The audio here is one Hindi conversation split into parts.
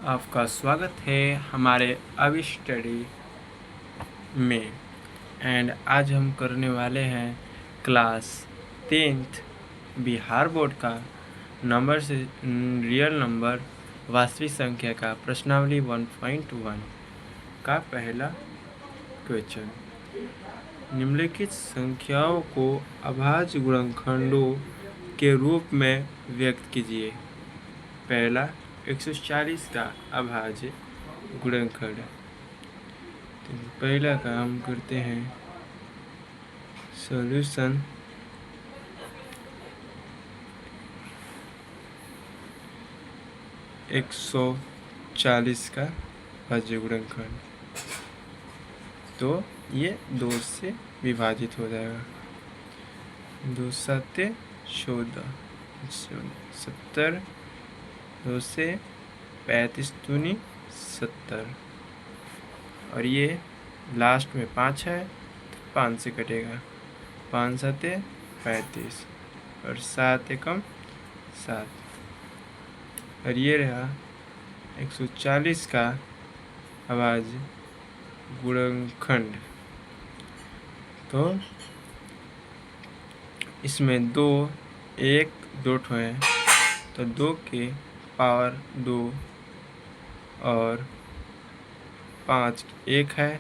आपका स्वागत है हमारे अब स्टडी में। एंड आज हम करने वाले हैं क्लास 10th बिहार बोर्ड का नंबर से रियल नंबर वास्तविक संख्या का प्रश्नावली 1.1 का पहला क्वेश्चन। निम्नलिखित संख्याओं को अभाज्य गुणनखंडों के रूप में व्यक्त कीजिए। पहला 140 का अभाज्य गुणनखंड। तो पहला काम करते हैं सॉल्यूशन। एक 140 का अभाज्य गुणनखंड, तो ये 2 से विभाजित हो जाएगा। 2 7 14 70, 2 से 35 दूनी 70, और ये लास्ट में 5 है तो 5 से कटेगा। 5 7 35 और 7 एकम 7, और ये रहा 140 का अभाज्य गुणनखंड। तो इसमें 2 1 2 ठो है, तो 2 के पावर 2 और 5 1 है।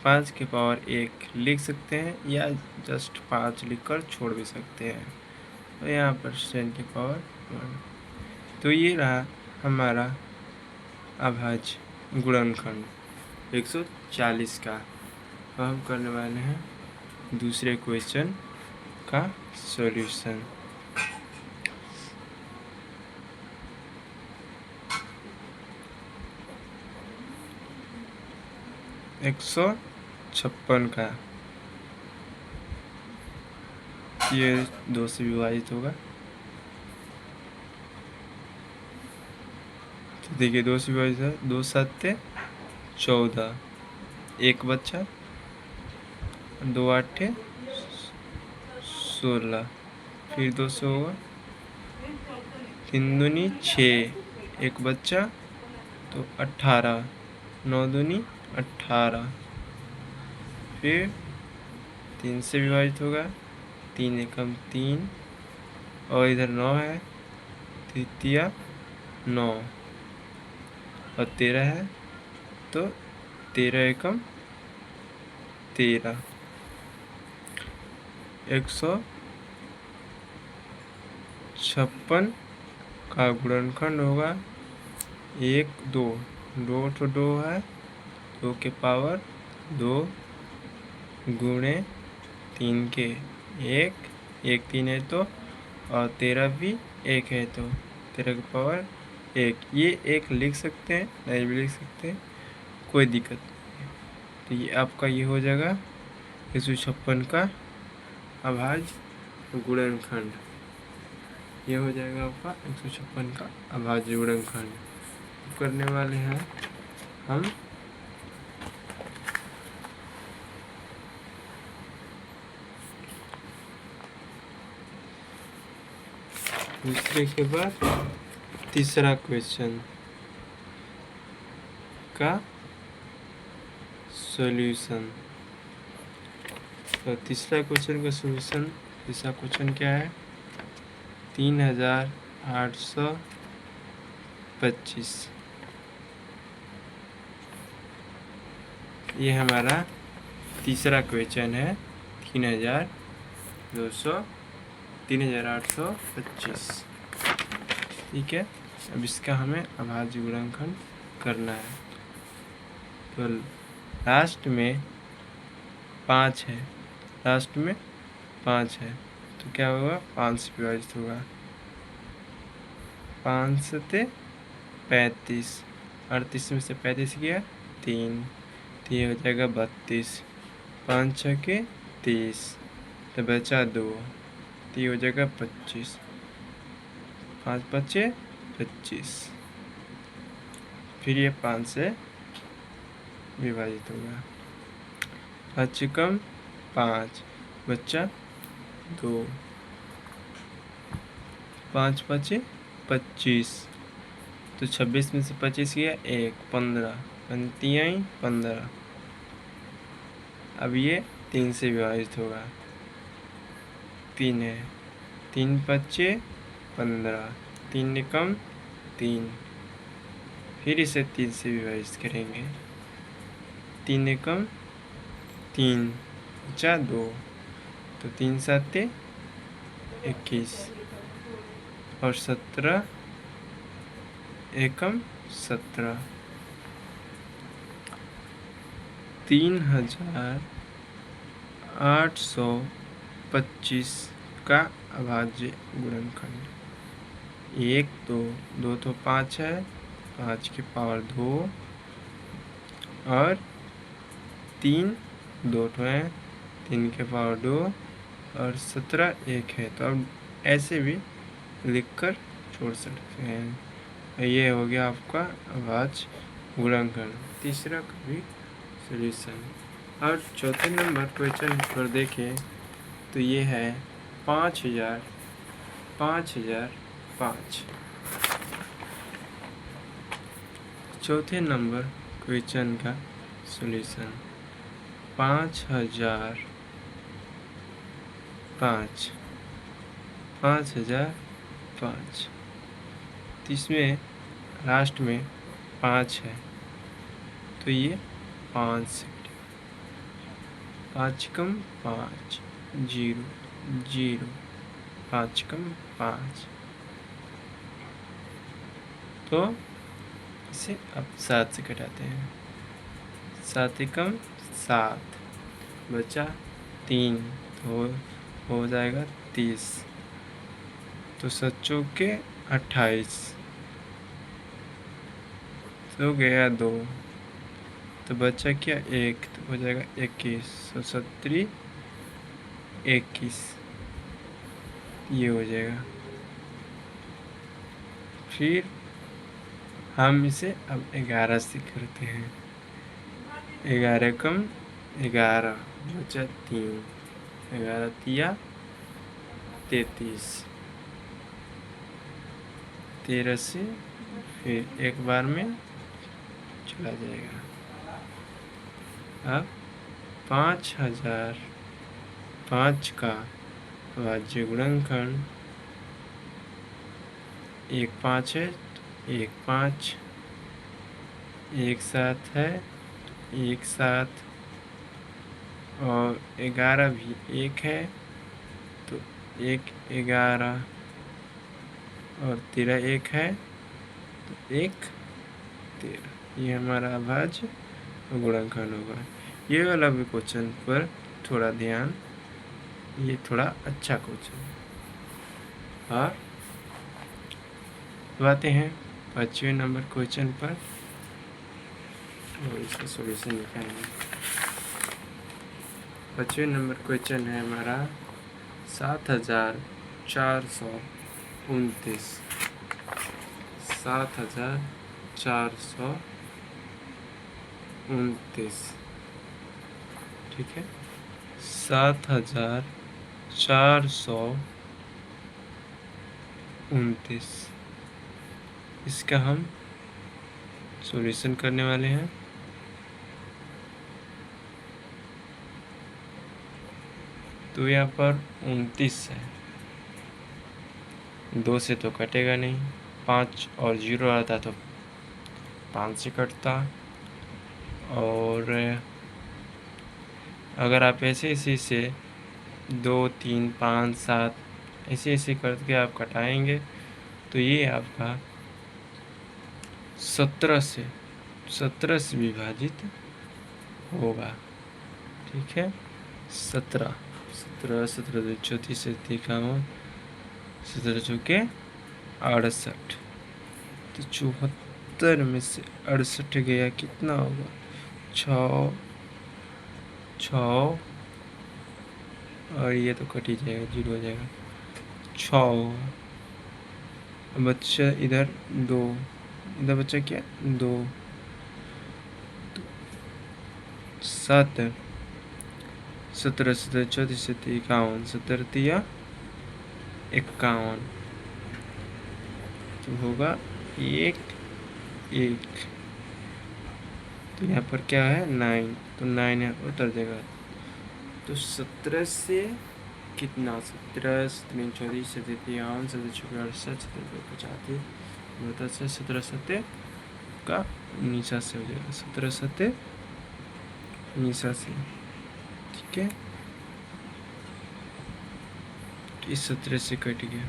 5 के पावर 1 लिख सकते हैं या जस्ट 5 लिखकर छोड़ भी सकते हैं। तो यहाँ पर 10 की पावर 1। तो ये रहा हमारा अभाज्य गुणनखंड 140 का। अब हम करने वाले हैं दूसरे क्वेश्चन का सॉल्यूशन। एक 156 का, ये 2 से विभाजित होगा। तो देखिए 2 से विभाजित है, 2 7 14, 1 बच्चा, 2 8 16, फिर 2 से होगा 3 दूनी 6, 1 बच्चा तो 18, 9 दूनी 18, फिर 3 से विभाजित होगा, 3 एकम 3, और इधर 9 है, तृतीया 9, और 13 है तो 13 एकम 13। 156 का गुणनखंड होगा 1 2, 2 तो 2 है, 2 के पावर 2 गुणे 3 के 1, 1 3 है तो, और 13 भी 1 है तो 13 के पावर 1। ये 1 लिख सकते हैं, नहीं भी लिख सकते हैं, कोई दिक्कत नहीं है। तो ये आपका ये हो जाएगा 156 का अभाज्य गुणनखंड। ये हो जाएगा आपका 156 का अभाज्य गुणनखंड। करने वाले हैं हम दूसरे के बाद तीसरा क्वेश्चन का सॉल्यूशन। तो तीसरा क्वेश्चन का सॉल्यूशन, तीसरा क्वेश्चन क्या है? 3825। ये हमारा तीसरा क्वेश्चन है। 3825। ठीक है, अब इसका हमें अभाज्य गुणनखंड करना है। तो लास्ट में 5 है, लास्ट में 5 है, तो क्या होगा? 5 से विभाजित होगा। 5 सते 35, 38 में से 35 गया 3, तो ये हो जाएगा 32। 5 6 30, तो बचा 2, तो ये हो जाएगा 25। 5 5 25, फिर ये 5 से विभाजित होगा। 5 कम 5, बच्चा 2, 5 5 25, तो 26 में से 25 गया 1, 15, 15। अब ये 3 से विभाजित होगा, 3 है, 3 पच्चे 15, 3 निकम 3। फिर इसे 3 से विभाजित करेंगे, 3 निकम 3, बचा 2, तो 3 7 21 और 17 एकम 17। 3825 का अभाज्य गुणनखंड 1 2 2 तो 5 है, 5 की पावर 2 और 3 2 तो है, 3 के पावर 2 और 17 1 है। तो अब ऐसे भी लिखकर छोड़ सकते हैं। ये हो गया आपका अभाज्य गुणनखंड, तीसरा का भी सॉल्यूशन। और चौथे नंबर क्वेश्चन पर देखें तो ये है 5005। चौथे नंबर क्वेश्चन का सॉल्यूशन 5005। 5005 तो इसमें लास्ट में 5 है, तो ये 5 से 5 कम 5 0 0, 5 कम 5, तो इसे अब 7 से घटाते हैं, 7 कम 7, बचा 3, तो हो जाएगा 30, तो 7 चौके 28, तो गया 2, तो बचा क्या 1, तो हो जाएगा 21, तो 17 21 ये हो जाएगा। फिर हम इसे अब 11 से करते हैं, 11 कम 11, बचा 3, 11 तिया 33, 13 से फिर एक बार में चला जाएगा। अब 5005 का अभाज्य गुणनखंड 1 5 है, 1 5, 1 7 है, 1 7 और 11 भी 1 है, तो 1 11 और 13 1 है, तो 1 13, ये हमारा अभाज्य गुणनखंड होगा। ये वाला भी क्वेश्चन पर थोड़ा ध्यान, ये थोड़ा अच्छा क्वेश्चन। और आते हैं 5वें नंबर क्वेश्चन पर और इसका सॉल्यूशन निकालेंगे। 5वें नंबर क्वेश्चन है हमारा 7429। 7429, ठीक है, 7429 इसका हम सॉल्यूशन करने वाले हैं। तो यहाँ पर 29 है, 2 से तो कटेगा नहीं, 5 और 0 आता तो 5 से कटता, और अगर आप ऐसे इसी से 2 3 5 7 ऐसे करके आप कटाएंगे तो ये आपका 17 से विभाजित होगा, ठीक है। 17 17 17 34 से 51, 17 चौके 68, तो 74 में से 68 गया, कितना होगा 6 6, और ये तो कट ही जाएगा, 0 हो जाएगा, 6 बच्चा इधर 2, इधर बच्चा क्या 2, 7 17 17 34 से 51, 17 तिया 51, तो होगा 1 1, तो यहाँ पर क्या है 9, तो 9 है उतर जाएगा। तो 17 से कितना 17 3 34 37 37 50 17 17 7 का 19 से हो जाएगा, 17 7 19 से, ठीक है। तो इस 17 से कट गया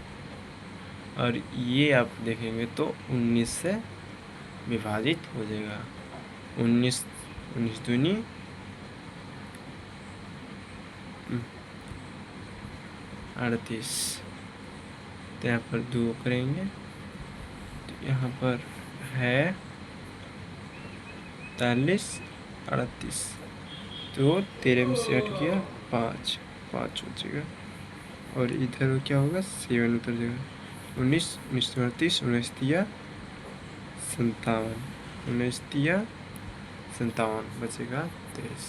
और ये आप देखेंगे तो 19 से विभाजित हो जाएगा। 19 19 दूनी 38, तो यहाँ पर 2 करेंगे तो यहाँ पर है 43 38, तो 13 में से हट गया 5 5 हो जाएगा और इधर क्या होगा 7 उतर जाएगा। 19 19 38 19 तिया 57 19 तिया 57 बचेगा 23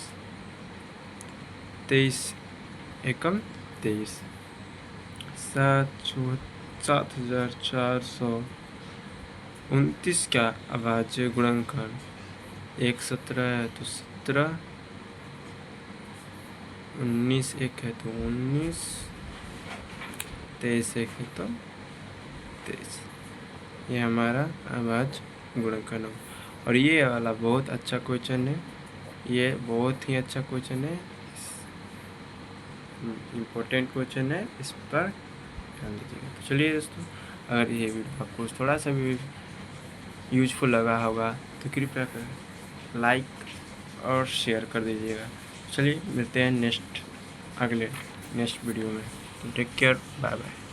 23 एकम 23 7,429 का अभाज्य गुणनखंड 1 17 है तो 17, 19 1 है तो 19, 23 1 है तो 23। ये हमारा अभाज्य गुणनखंड हो। और ये वाला बहुत अच्छा क्वेश्चन है, ये बहुत ही अच्छा क्वेश्चन है, इम्पोर्टेंट क्वेश्चन है, इस पर ध्यान दीजिएगा। तो चलिए दोस्तों, अगर ये वीडियो आपको थोड़ा सा भी यूजफुल लगा होगा तो कृपया कर लाइक और शेयर कर दीजिएगा। चलिए मिलते हैं नेक्स्ट वीडियो में। Take care, bye bye.